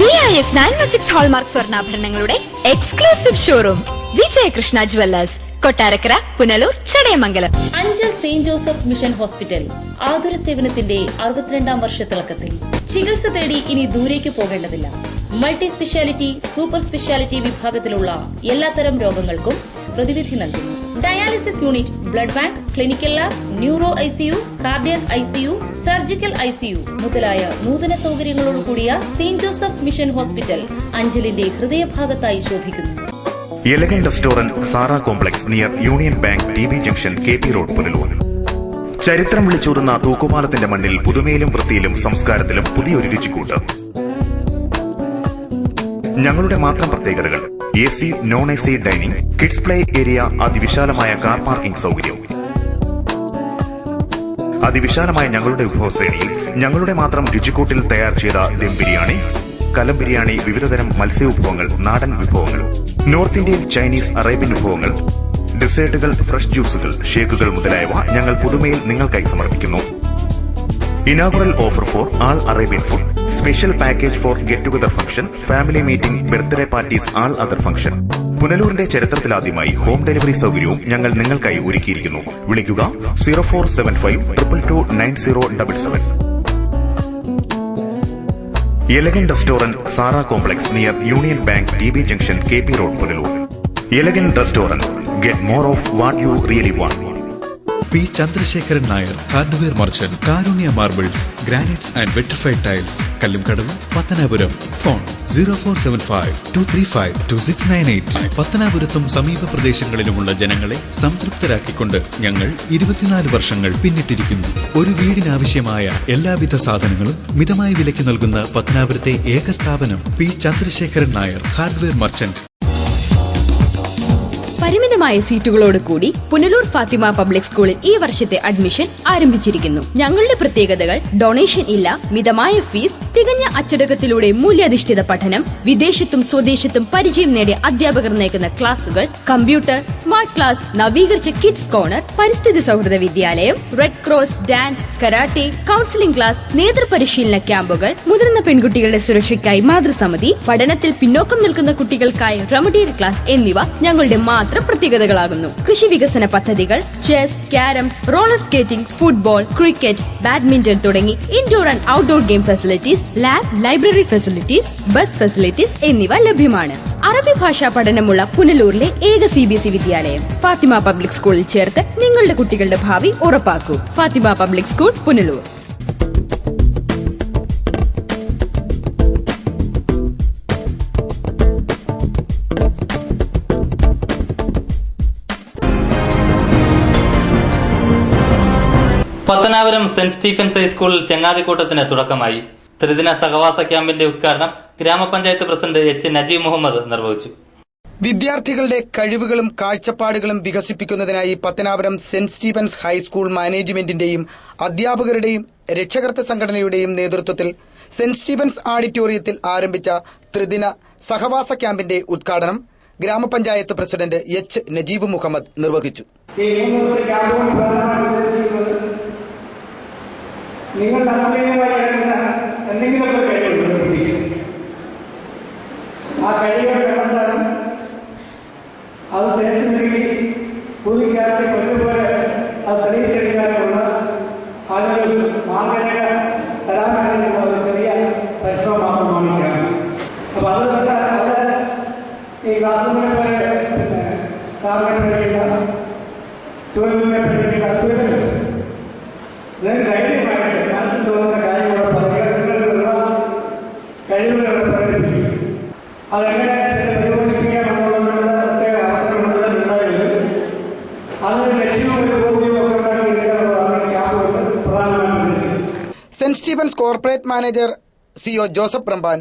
BIS 916 hallmark സ്വർണ്ണാഭരണങ്ങളുടെ exclusive showroom Vijayakrishna jewellers, Kottarakkara, Punalur, Chadayamangalam. Anchal saint Joseph mission hospital ആതുര സേവനത്തിന്റെ 62ാം വർഷത്തിളക്കത്തിൽ. ചികിത്സ തേടി ഇനി ദൂരേക്ക് പോകേണ്ടതില്ല. മൾട്ടി സ്പെഷ്യാലിറ്റി, സൂപ്പർ സ്പെഷ്യാലിറ്റി വിഭാഗത്തിലുള്ള എല്ലാത്തരം രോഗങ്ങൾക്കും പ്രതിവിധി നൽകുന്നു. Dialysis unit, blood bank, clinical lab, neuro ICU, cardiac ICU, surgical ICU മുതലായ നൂതന സൗകര്യങ്ങളോടുകൂടിയ സെയിന്റ് ജോസഫ് മിഷൻ ഹോസ്പിറ്റൽ അഞ്ചലിന്റെ ഹൃദയഭാഗത്തായി ശോഭിക്കുന്നു. Elegant restaurant, Sara complex near union bank, TB junction, KP road, Punalur. ചരിത്രം വിളിച്ചൂറുന്ന തൂക്കുപാലത്തിന്റെ മണ്ണിൽ പുതുമയിലും വൃത്തിയിലും സംസ്കാരത്തിലും പുതിയൊരു രുചിക്കൂട്ട്. ഞങ്ങളുടെ മാത്രം പ്രത്യേകതകൾ: AC, non AC dining, kids play area, അതിവിശാലമായ കാർ പാർക്കിംഗ് സൗകര്യം. അതിവിശാലമായ ഞങ്ങളുടെ വിഭവശ്രേണിയിൽ ഞങ്ങളുടെ മാത്രം രുചിക്കൂട്ടിൽ തയ്യാർ ചെയ്ത ദം ബിരിയാണി, കലം ബിരിയാണി, വിവിധതരം മത്സ്യ വിഭവങ്ങൾ, നാടൻ വിഭവങ്ങൾ, നോർത്ത് ഇന്ത്യൻ, ചൈനീസ്, അറേബ്യൻ വിഭവങ്ങൾ, ഡെസേർട്ടുകൾ, ഫ്രഷ് ജ്യൂസുകൾ, ഷേക്കുകൾ മുതലായവ ഞങ്ങൾ പുതുമയിൽ നിങ്ങൾക്കായി സമർപ്പിക്കുന്നു. Inaugural offer for all Arabian food, special package for get together function, family meeting, birthday parties, all other function. പുനലൂരിന്റെ ചരിത്രത്തിലാദ്യമായി ഹോം ഡെലിവറി സൗകര്യവും ഞങ്ങൾ നിങ്ങൾക്കായി ഒരുക്കിയിരിക്കുന്നു. വിളിക്കുക 0475 222 9077. Elegant restaurant, Sara complex near union bank, TB junction, KP road, Punalur. Elegant restaurant, get more of what you really want. P. Chandrasekharan Nair, hardware merchant, Karunya marbles, granites and vitrified tiles, Kallumkadavu, Pathanapuram. Phone 0475 235 2698. പത്തനാപുരത്തും സമീപ പ്രദേശങ്ങളിലുമുള്ള ജനങ്ങളെ സംതൃപ്തരാക്കിക്കൊണ്ട് ഞങ്ങൾ 24 വർഷങ്ങൾ പിന്നിട്ടിരിക്കുന്നു. ഒരു വീടിനാവശ്യമായ എല്ലാവിധ സാധനങ്ങളും മിതമായ വിലയ്ക്ക് നൽകുന്ന പത്തനാപുരത്തെ ഏക സ്ഥാപനം P. Chandrasekharan Nair, hardware merchant. പരിമിതമായ സീറ്റുകളോട് കൂടി പുനലൂർ ഫാത്തിമ പബ്ലിക് സ്കൂളിൽ ഈ വർഷത്തെ അഡ്മിഷൻ ആരംഭിച്ചിരിക്കുന്നു. ഞങ്ങളുടെ പ്രത്യേകതകൾ: ഡൊണേഷൻ ഇല്ല, മിതമായ ഫീസ്, തികഞ്ഞ അച്ചടക്കത്തിലൂടെ മൂല്യാധിഷ്ഠിത പഠനം, വിദേശത്തും സ്വദേശത്തും പരിചയം നേടിയ അധ്യാപകർ നയിക്കുന്ന ക്ലാസുകൾ, കമ്പ്യൂട്ടർ, സ്മാർട്ട് ക്ലാസ്, നവീകരിച്ച കിഡ്സ് കോർണർ, പരിസ്ഥിതി സൗഹൃദ വിദ്യാലയം, red cross, dance, karate, counselling class, നേതൃപരിശീലന ക്യാമ്പുകൾ, മുതിർന്ന പെൺകുട്ടികളുടെ സുരക്ഷയ്ക്കായി മാതൃസമിതി, പഠനത്തിൽ പിന്നോക്കം നിൽക്കുന്ന കുട്ടികൾക്കായി റെമഡിയൽ ക്ലാസ് എന്നിവ ഞങ്ങളുടെ മാത്രം പ്രത്യേകതകളാകുന്നു. കൃഷി വികസന പദ്ധതികൾ, chess, carroms, roller skating, football, cricket, badminton തുടങ്ങി indoor and outdoor game facilities, lab, library facilities, bus facilities എന്നിവ ലഭ്യമാണ്. അറബി ഭാഷാ പഠനമുള്ള പുനലൂരിലെ ഏക CBSE വിദ്യാലയം ഫാത്തിമ പബ്ലിക് സ്കൂളിൽ ചേർത്ത് നിങ്ങളുടെ കുട്ടികളുടെ ഭാവി ഉറപ്പാക്കൂ. Fathima public school, Punalur. Pathanapuram saint Stephen's ഹൈസ്കൂളിൽ ചങ്ങാതിക്കൂട്ടത്തിന് തുടക്കമായി. ത്രിദിന സഹവാസ ക്യാമ്പിന്റെ ഉദ്ഘാടനം ഗ്രാമപഞ്ചായത്ത് പ്രസിഡന്റ് H. നജീബ് മുഹമ്മദ് നിർവഹിച്ചു. വിദ്യാർത്ഥികളുടെ കഴിവുകളും കാഴ്ചപ്പാടുകളും വികസിപ്പിക്കുന്നതിനായി പത്തനാപുരം സെന്റ് സ്റ്റീഫൻസ് ഹൈസ്കൂൾ മാനേജ്മെന്റിന്റെയും അധ്യാപകരുടെയും രക്ഷകർത്തൃ സംഘടനയുടെയും നേതൃത്വത്തിൽ സെന്റ് സ്റ്റീഫൻസ് ഓഡിറ്റോറിയത്തിൽ ആരംഭിച്ച ത്രിദിന സഹവാസ ക്യാമ്പിന്റെ ഉദ്ഘാടനം ഗ്രാമപഞ്ചായത്ത് പ്രസിഡന്റ് H. നജീബ് മുഹമ്മദ് നിർവഹിച്ചു. നിങ്ങൾ എന്തെങ്കിലുമൊക്കെ കഴിവുണ്ട്, ആ കഴിവുകൾ കണ്ടെത്താനും അത് തിരിച്ചു നൽകി പുതുക്കാശി കൊണ്ടുപോലെ അത് തെളിയിച്ചെടുക്കാനുള്ള ആളുകൾ മാർഗരേഖ തരാൻ വേണ്ടി അതെങ്ങനെ പരിപോഷിപ്പിക്കാമെന്നുള്ളതിനുള്ള പ്രത്യേക അവസരമുണ്ടെന്നുണ്ടെങ്കിൽ അതിന് ലക്ഷ്യവും ഒരു ബോധ്യവും ഒക്കെ ഉണ്ടാക്കിയെടുക്കാനുള്ളതാണ് ഈ ക്യാമ്പ് കൊണ്ട് പ്രധാനമായും ഉദ്ദേശിച്ചത്. Saint Stephen's corporate manager CO Joseph Ramban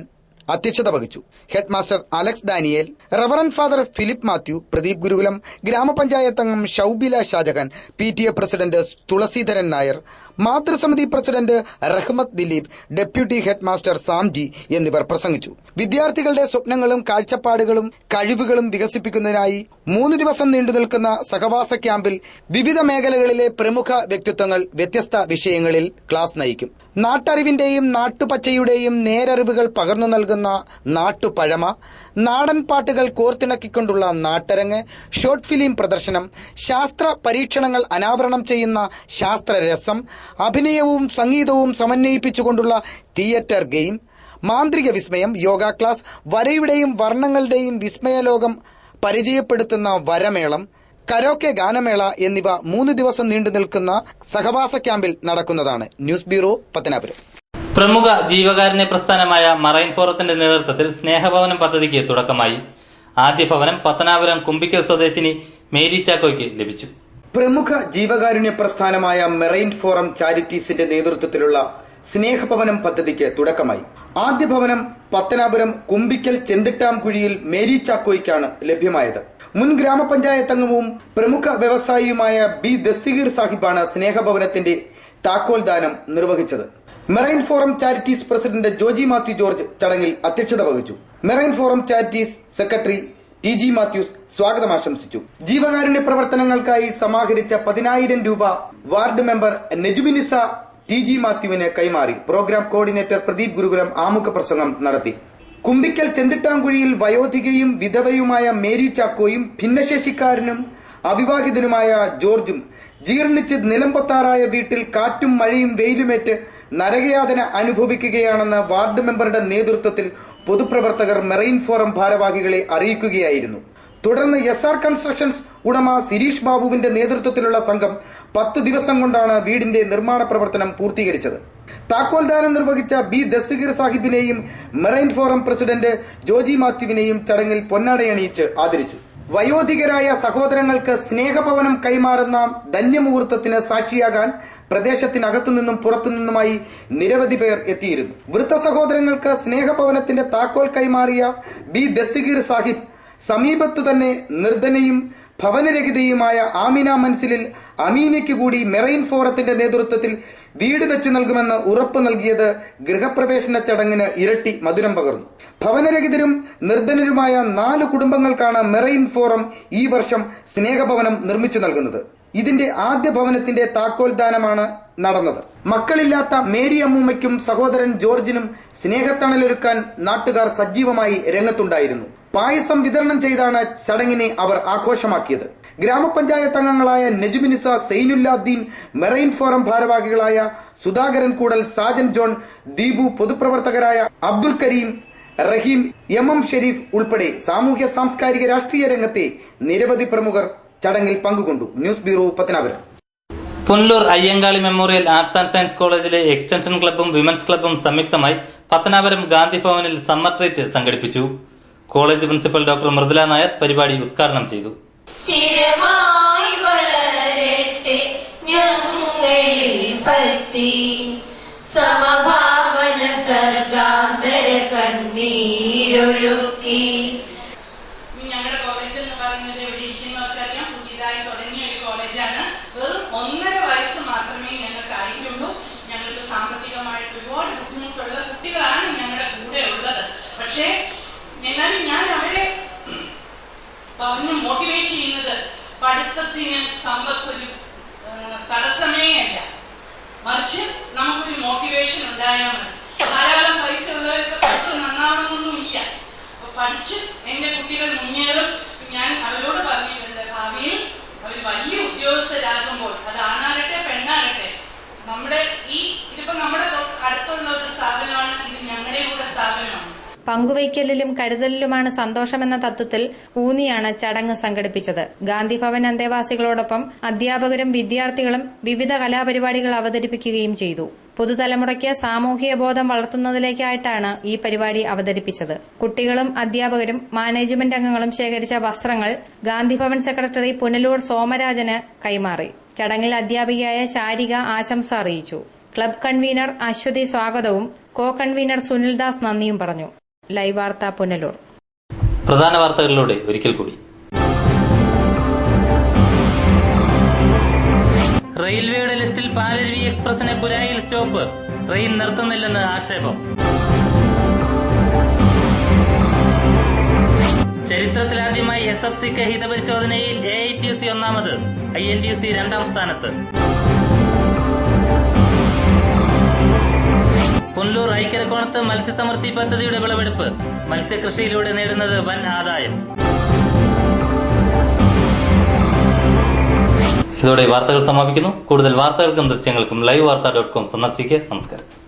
അധ്യക്ഷത വഹിച്ചു. Head master Alex Daniel, reverend father Philip Mathew, Pradeep Gurukulam, ഗ്രാമപഞ്ചായത്ത് അംഗം ഷൌബില ഷാജഹാൻ, PTA പ്രസിഡന്റ് തുളസീധരൻ നായർ, മാതൃസമിതി president Rahmath Dileep, deputy head master Samji എന്നിവർ പ്രസംഗിച്ചു. വിദ്യാർത്ഥികളുടെ സ്വപ്നങ്ങളും കാഴ്ചപ്പാടുകളും കഴിവുകളും വികസിപ്പിക്കുന്നതിനായി 3 ദിവസം നീണ്ടുനിൽക്കുന്ന സഹവാസ ക്യാമ്പിൽ വിവിധ മേഖലകളിലെ പ്രമുഖ വ്യക്തിത്വങ്ങൾ വ്യത്യസ്ത വിഷയങ്ങളിൽ ക്ലാസ് നയിക്കും. നാട്ടറിവിന്റെയും നാട്ടുപച്ചയുടെയും നേരറിവുകൾ പകർന്നു നൽകുന്ന നാട്ടുപഴമ, നാടൻ പാട്ടുകൾ കോർത്തിണക്കിക്കൊണ്ടുള്ള നാട്ടരങ്ങ്, ഷോർട്ട് ഫിലിം പ്രദർശനം, ശാസ്ത്ര പരീക്ഷണങ്ങൾ അനാവരണം ചെയ്യുന്ന ശാസ്ത്രരസം, അഭിനയവും സംഗീതവും സമന്വയിപ്പിച്ചുകൊണ്ടുള്ള തിയേറ്റർ ഗെയിം, മാന്ത്രിക വിസ്മയം, യോഗ ക്ലാസ്, വരയുടെയും വർണ്ണങ്ങളുടെയും വിസ്മയലോകം പരിചയപ്പെടുത്തുന്ന വരമേളം, കരോക്കെ ഗാനമേള എന്നിവ 3 ദിവസം നീണ്ടു നിൽക്കുന്ന സഹവാസ ക്യാമ്പിൽ നടക്കുന്നതാണ്. News bureau, Pathanapuram. പ്രമുഖ ജീവകാരുണ്യ പ്രസ്ഥാനമായ മറൈൻ ഫോറത്തിന്റെ നേതൃത്വത്തിൽ സ്നേഹഭവനം പദ്ധതിക്ക് തുടക്കമായി. ആദ്യ ഭവനം പത്തനാപുരം കുമ്പിക്കൽ സ്വദേശിനി മേരി ചാക്കോയ്ക്ക് ലഭിച്ചു. പ്രമുഖ ജീവകാരുണ്യ പ്രസ്ഥാനമായ മെറൈൻ ഫോറം ചാരിറ്റീസിന്റെ നേതൃത്വത്തിലുള്ള സ്നേഹഭവനം പദ്ധതിക്ക് തുടക്കമായി. ആദ്യ ഭവനം പത്തനാപുരം കുമ്പിക്കൽ ചെന്തിട്ടാംകുഴിയിൽ മേരി ചാക്കോയ്ക്കാണ് ലഭ്യമായത്. മുൻ ഗ്രാമപഞ്ചായത്ത് അംഗവും പ്രമുഖ വ്യവസായിയുമായ B ദസ്തഗീർ സാഹിബാണ് സ്നേഹഭവനത്തിന്റെ താക്കോൽദാനം നിർവഹിച്ചത്. Marine forum charities president Joji Mathew George ചടങ്ങിൽ അധ്യക്ഷത വഹിച്ചു. Marine forum charities secretary TG Mathews സ്വാഗതം ആശംസിച്ചു. ജീവകാരുണ്യ പ്രവർത്തനങ്ങൾക്കായി സമാഹരിച്ച 10,000 രൂപ വാർഡ് മെമ്പർ നെജുമിനിസ TG മാത്യുവിന് കൈമാറി. പ്രോഗ്രാം കോർഡിനേറ്റർ പ്രദീപ് ഗുരുകുലം ആമുഖ പ്രസംഗം നടത്തി. കുമ്പിക്കൽ ചെന്തിട്ടാംകുഴിയിൽ വയോധികയും വിധവയുമായ മേരി ചാക്കോയും ഭിന്നശേഷിക്കാരനും അവിവാഹിതനുമായ ജോർജും ജീർണിച്ച് നിലംപൊത്താറായ വീട്ടിൽ കാറ്റും മഴയും വെയിലുമേറ്റ് നരകയാതന അനുഭവിക്കുകയാണെന്ന് വാർഡ് മെമ്പറുടെ നേതൃത്വത്തിൽ പൊതുപ്രവർത്തകർ മെറൈൻ ഫോറം ഭാരവാഹികളെ അറിയിക്കുകയായിരുന്നു. തുടർന്ന് SR കൺസ്ട്രക്ഷൻസ് ഉടമ സിരീഷ് ബാബുവിന്റെ നേതൃത്വത്തിലുള്ള സംഘം 10 ദിവസം കൊണ്ടാണ് വീടിന്റെ നിർമ്മാണ പ്രവർത്തനം പൂർത്തീകരിച്ചത്. താക്കോൽദാനം നിർവഹിച്ച B ദസ്തഗീർ സാഹിബിനെയും മെറൈൻ ഫോറം പ്രസിഡന്റ് ജോജി മാത്യുവിനെയും ചടങ്ങിൽ പൊന്നാടയണിയിച്ച് ആദരിച്ചു. വയോധികരായ സഹോദരങ്ങൾക്ക് സ്നേഹഭവനം കൈമാറുന്ന ധന്യമുഹൂർത്തത്തിന് സാക്ഷിയാകാൻ പ്രദേശത്തിനകത്തുനിന്നും പുറത്തുനിന്നുമായി നിരവധി പേർ എത്തിയിരുന്നു. വൃദ്ധ സഹോദരങ്ങൾക്ക് സ്നേഹഭവനത്തിന്റെ താക്കോൽ കൈമാറിയ B ദസ്തഗീർ സാഹിബ് സമീപത്തു തന്നെ നിർധനയും ഭവനരഹിതയുമായ ആമിന മൻസിലിൽ അമീനയ്ക്ക് കൂടി മെറൈൻ ഫോറത്തിന്റെ നേതൃത്വത്തിൽ വീട് വെച്ച് നൽകുമെന്ന് ഉറപ്പ് നൽകിയത് ഗൃഹപ്രവേശന ചടങ്ങിന് ഇരട്ടി മധുരം പകർന്നു. ഭവനരഹിതരും നിർധനരുമായ 4 കുടുംബങ്ങൾക്കാണ് മെറൈൻ ഫോറം ഈ വർഷം സ്നേഹഭവനം നിർമ്മിച്ചു നൽകുന്നത്. ഇതിന്റെ ആദ്യ ഭവനത്തിന്റെ താക്കോൽദാനമാണ് നടന്നത്. മക്കളില്ലാത്ത മേരി അമ്മൂമ്മയ്ക്കും സഹോദരൻ ജോർജിനും സ്നേഹത്തണലൊരുക്കാൻ നാട്ടുകാർ സജീവമായി രംഗത്തുണ്ടായിരുന്നു. പായസം വിതരണം ചെയ്താണ് ചടങ്ങിനെ അവർ ആഘോഷമാക്കിയത്. ഗ്രാമപഞ്ചായത്ത് അംഗങ്ങളായ നെജുമിനിസ, സൈനുല്ലാദ്ദീൻ, മെറൈൻ ഫോറം ഭാരവാഹികളായ സുധാകരൻ കൂടൽ, സാജൻ ജോൺ, ദീപു, പൊതുപ്രവർത്തകരായ അബ്ദുൽ കരീം, റഹീം, MM ഷെരീഫ് ഉൾപ്പെടെ സാമൂഹ്യ സാംസ്കാരിക രാഷ്ട്രീയ രംഗത്തെ നിരവധി പ്രമുഖർ ചടങ്ങിൽ പങ്കുകൊണ്ടു. ന്യൂസ് ബ്യൂറോ, പത്തനാപുരം. Punalur Ayyankali memorial arts and science കോളേജിലെ എക്സ്റ്റൻഷൻ ക്ലബ്ബും വിമൻസ് ക്ലബ്ബും സംയുക്തമായി പത്തനാപുരം ഗാന്ധി ഭവനിൽ സമ്മർ ട്രീറ്റ് സംഘടിപ്പിച്ചു. College principal doctor Mridula Nair പരിപാടി ഉദ്ഘാടനം ചെയ്തു. സമഭാവന സർഗാന്തര കണ്ണീരൊഴുക്കി. ഞങ്ങളുടെ കോളേജ് എന്ന് പറയുന്നത് ഇവിടെ ഇരിക്കുന്നവർക്കറിയാം, പുതിയതായി തുടങ്ങിയ ഒരു കോളേജാണ്. വെറും 1.5 വയസ്സ് മാത്രമേ ഞങ്ങൾക്ക് ആയിട്ടുള്ളൂ. ഞങ്ങൾക്ക് സാമ്പത്തികമായിട്ട് ഒരുപാട് ബുദ്ധിമുട്ടുള്ള കുട്ടികളാണ് ഞങ്ങളുടെ കൂടെ ഉള്ളത്. പക്ഷേ എന്നാലും ഞാൻ അവരെ പറഞ്ഞു മോട്ടിവേറ്റ് ചെയ്യുന്നത് പഠിത്തത്തിന് സമ്പത്തൊരു തടസ്സമേ അല്ല, മറിച്ച് നമുക്കൊരു മോട്ടിവേഷൻ ഉണ്ടായാൽ മതി. ധാരാളം പൈസ ഉള്ളവരൊക്കെ പഠിച്ച് നന്നാവണമെന്നൊന്നും ഇല്ല. അപ്പൊ പഠിച്ച് എന്റെ കുട്ടികൾ മുന്നേറും. ഞാൻ അവരോട് പറഞ്ഞിട്ടുണ്ട്, ഭാവിയിൽ അവർ വലിയ ഉദ്യോഗസ്ഥരാകുമ്പോൾ, അത് ആണാകട്ടെ പെണ്ണാകട്ടെ, നമ്മുടെ ഇതിപ്പോ നമ്മുടെ അടുത്തുള്ള ഒരു സ്ഥാപനമാണ്, ഇത് ഞങ്ങളുടെ കൂടെ സ്ഥാപനമാണ്. പങ്കുവയ്ക്കലിലും കരുതലിലുമാണ് സന്തോഷമെന്ന തത്വത്തിൽ ഊന്നിയാണ് ചടങ്ങ് സംഘടിപ്പിച്ചത്. ഗാന്ധിഭവൻ അന്തേവാസികളോടൊപ്പം അധ്യാപകരും വിദ്യാർത്ഥികളും വിവിധ കലാപരിപാടികൾ അവതരിപ്പിക്കുകയും ചെയ്തു. പുതുതലമുറയ്ക്ക് സാമൂഹിക ബോധം വളർത്തുന്നതിലേക്കായിട്ടാണ് ഈ പരിപാടി അവതരിപ്പിച്ചത്. കുട്ടികളും അധ്യാപകരും മാനേജ്മെന്റ് അംഗങ്ങളും ശേഖരിച്ച വസ്ത്രങ്ങൾ ഗാന്ധിഭവൻ സെക്രട്ടറി പുനലൂർ സോമരാജന് കൈമാറി. ചടങ്ങിൽ അധ്യാപികയായ ശാരിക ആശംസ അറിയിച്ചു. ക്ലബ് കൺവീനർ അശ്വതി സ്വാഗതവും കോ കൺവീനർ സുനിൽദാസ് നന്ദിയും പറഞ്ഞു. ലൈവ് വാർത്ത പുനലൂർ. പ്രധാന വാർത്തകളിലൂടെ ഒരിക്കൽ കൂടി. റെയിൽവേയുടെ ലിസ്റ്റിൽ പാലരുവി എക്സ്പ്രസിന് കുരായിൽ സ്റ്റോപ്പ്. ട്രെയിൻ നിർത്തുന്നില്ലെന്ന് ആക്ഷേപം. ചരിത്രത്തിലാദ്യമായി SFCക്ക് ഹിതപരിശോധനയിൽ AITUC ഒന്നാമത്, INTUC രണ്ടാം സ്ഥാനത്ത്. പുനലൂർ ഐക്കരക്കോണത്ത് മത്സ്യസമൃദ്ധി പദ്ധതിയുടെ വിളവെടുപ്പ്. മത്സ്യകൃഷിയിലൂടെ നേടുന്നത് വൻ ആദായം. ഇതോടെ വാർത്തകൾ സമാപിക്കുന്നു. കൂടുതൽ വാർത്തകൾക്കും ദൃശ്യങ്ങൾക്കും livevarta.com സന്ദർശിക്കുക. നമസ്കാരം.